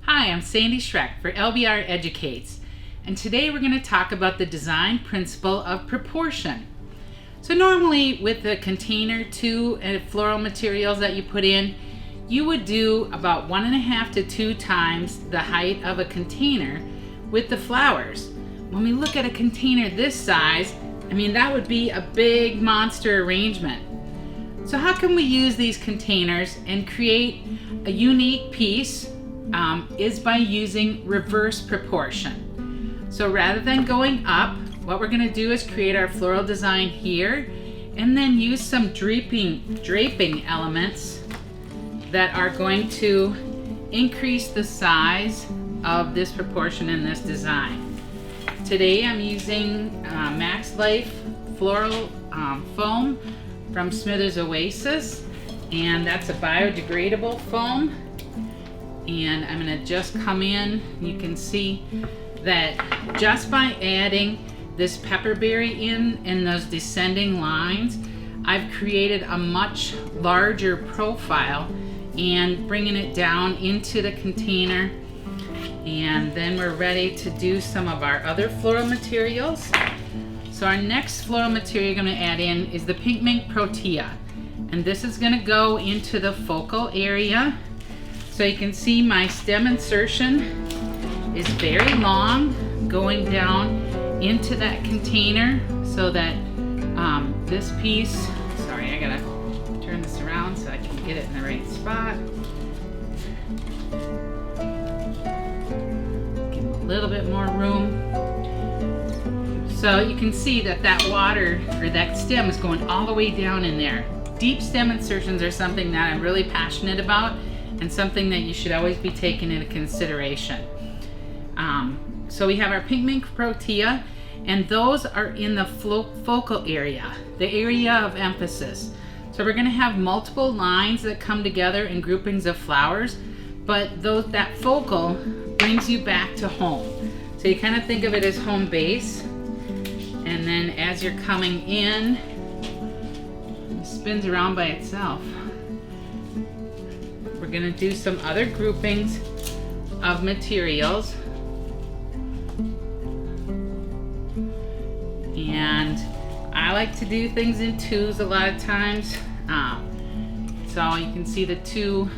Hi, I'm Sandy Schreck for LBR Educates, and today we're going to talk about the design principle of proportion. So normally with the container to floral materials that you put in, you would do about 1.5 to 2 times the height of a container with the flowers. When we look at a container this size, that would be a big monster arrangement. So how can we use these containers and create a unique piece? Is by using reverse proportion. So rather than going up, what we're going to do is create our floral design here and then use some draping elements that are going to increase the size of this proportion in this design. Today I'm using Max Life Floral foam from Smithers Oasis, and that's a biodegradable foam. And I'm going to just come in. You can see that just by adding this pepperberry in those descending lines, I've created a much larger profile and bringing it down into the container. And then we're ready to do some of our other floral materials. So our next floral material I'm going to add in is the Pink Mink Protea. And this is going to go into the focal area. So you can see my stem insertion is very long, going down into that container so that this piece, sorry, I gotta turn this around so I can get it in the right spot. Give it a little bit more room. So you can see that that water, or that stem, is going all the way down in there. Deep stem insertions are something that I'm really passionate about, and something that you should always be taken into consideration. So we have our Pink Mink Protea, and those are in the focal area, the area of emphasis. So we're going to have multiple lines that come together in groupings of flowers, but that focal brings you back to home. So you kind of think of it as home base, and then as you're coming in, it spins around by itself. We're going to do some other groupings of materials, and I like to do things in twos a lot of times. So you can see the two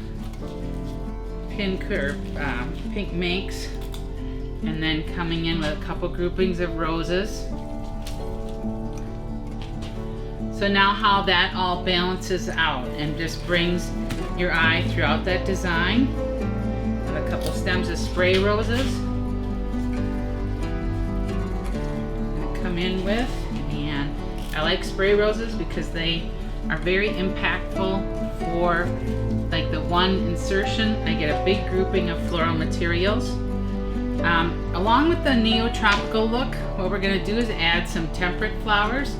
pink minks, and then coming in with a couple groupings of roses. So now how that all balances out and just brings your eye throughout that design. Have a couple stems of spray roses. I'm gonna come in with, and I like spray roses because they are very impactful for like the one insertion. I get a big grouping of floral materials. Along with the neo-tropical look, what we're gonna do is add some temperate flowers.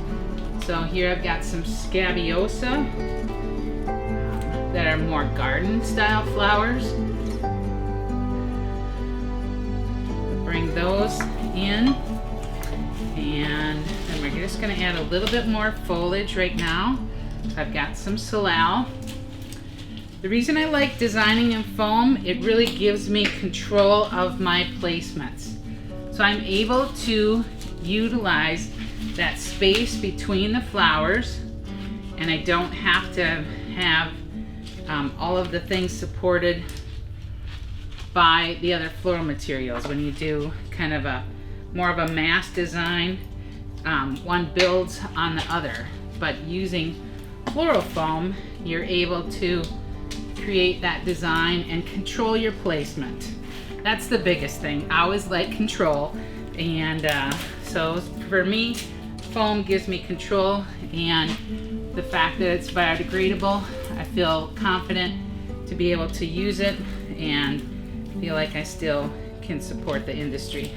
So here I've got some Scabiosa that are more garden style flowers. Bring those in, and then we're just going to add a little bit more foliage right now. So I've got some Floral. The reason I like designing in foam, it really gives me control of my placements. So I'm able to utilize that space between the flowers, and I don't have to have all of the things supported by the other floral materials. When you do kind of more of a mass design, one builds on the other. But using floral foam, you're able to create that design and control your placement. That's the biggest thing. I always like control, and so for me, foam gives me control, and the fact that it's biodegradable, I feel confident to be able to use it and feel like I still can support the industry.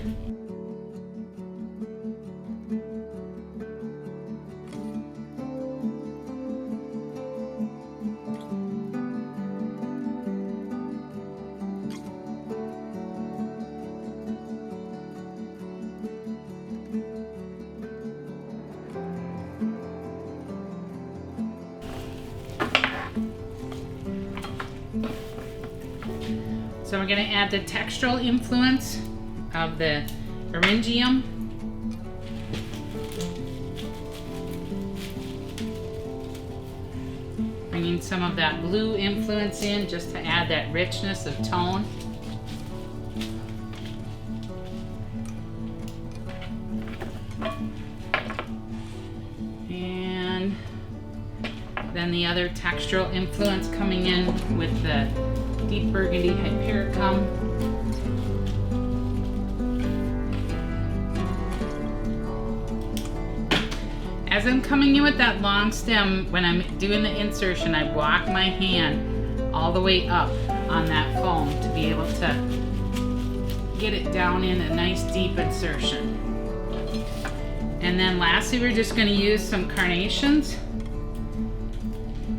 So we're going to add the textural influence of the Eryngium. Bringing some of that blue influence in just to add that richness of tone. And then the other textural influence coming in with the deep burgundy Hypericum. As I'm coming in with that long stem, when I'm doing the insertion, I walk my hand all the way up on that foam to be able to get it down in a nice deep insertion. And then lastly, we're just going to use some carnations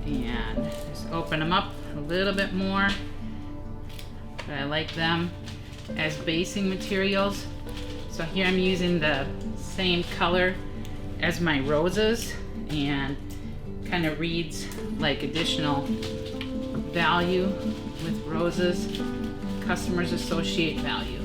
and just open them up a little bit more. But I like them as basing materials. So here I'm using the same color as my roses, and kind of reads like additional value with roses. Customers associate value.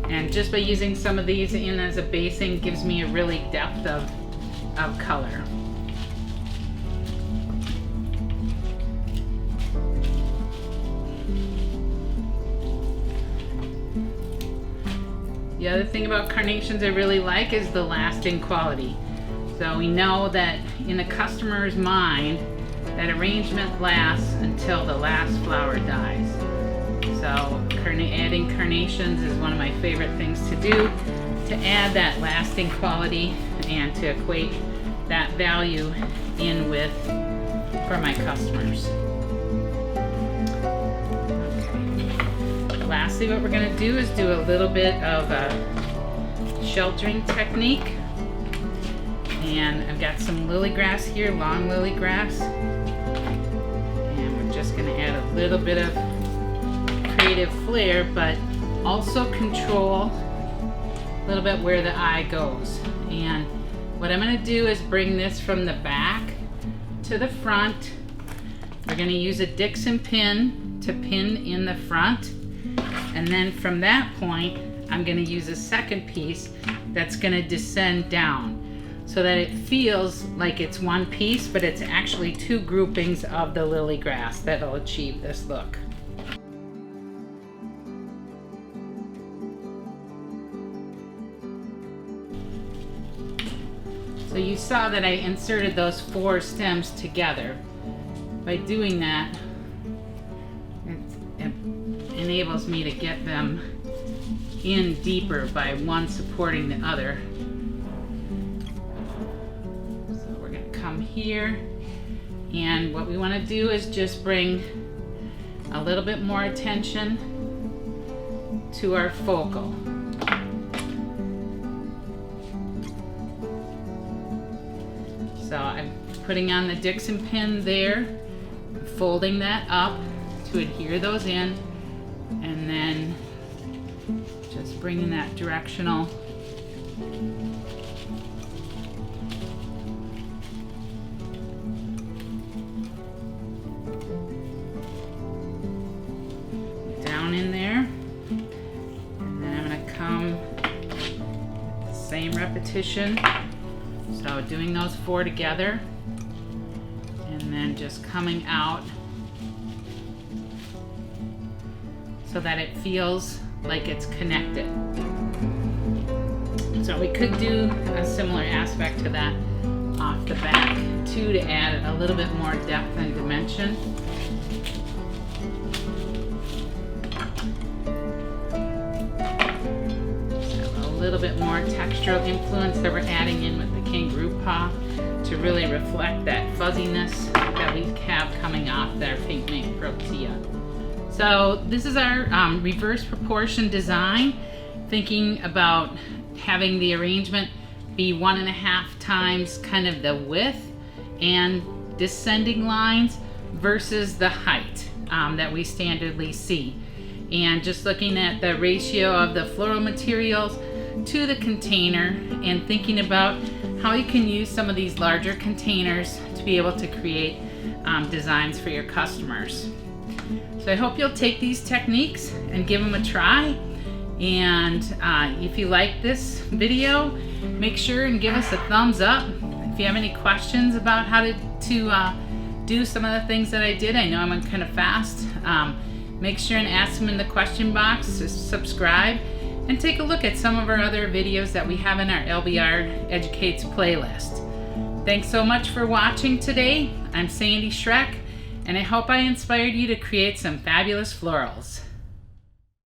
And just by using some of these in as a basing gives me a really depth of color. The other thing about carnations I really like is the lasting quality. So we know that in the customer's mind, that arrangement lasts until the last flower dies. So adding carnations is one of my favorite things to do, to add that lasting quality and to equate that value in with for my customers. Lastly, what we're going to do is do a little bit of a sheltering technique. And I've got some lily grass here, long lily grass. And we're just going to add a little bit of creative flair, but also control a little bit where the eye goes. And what I'm going to do is bring this from the back to the front. We're going to use a Dixon pin to pin in the front. And then from that point, I'm going to use a second piece that's going to descend down so that it feels like it's one piece, but it's actually two groupings of the lily grass that'll achieve this look. So you saw that I inserted those 4 stems together. By doing that, it enables me to get them in deeper by one supporting the other. So we're going to come here, and what we want to do is just bring a little bit more attention to our focal. So I'm putting on the Dixon pin there, folding that up to adhere those in, and then just bringing that directional down in there, and then I'm going to come the same repetition. So doing those 4 together, and then just coming out so that it feels like it's connected. So we could do a similar aspect to that off the back too, to add a little bit more depth and dimension. So a little bit more textural influence that we're adding in with the kangaroo paw to really reflect that fuzziness that we have coming off their pink mink protea. So this is our reverse proportion design, thinking about having the arrangement be 1.5 times kind of the width and descending lines versus the height that we standardly see. And just looking at the ratio of the floral materials, to the container and thinking about how you can use some of these larger containers to be able to create designs for your customers. So I hope you'll take these techniques and give them a try. And if you like this video, make sure and give us a thumbs up. If you have any questions about how to do some of the things that I did, I know I'm kind of fast, make sure and ask them in the question box, subscribe, and take a look at some of our other videos that we have in our LBR Educates playlist. Thanks so much for watching today. I'm Sandy Schreck, and I hope I inspired you to create some fabulous florals.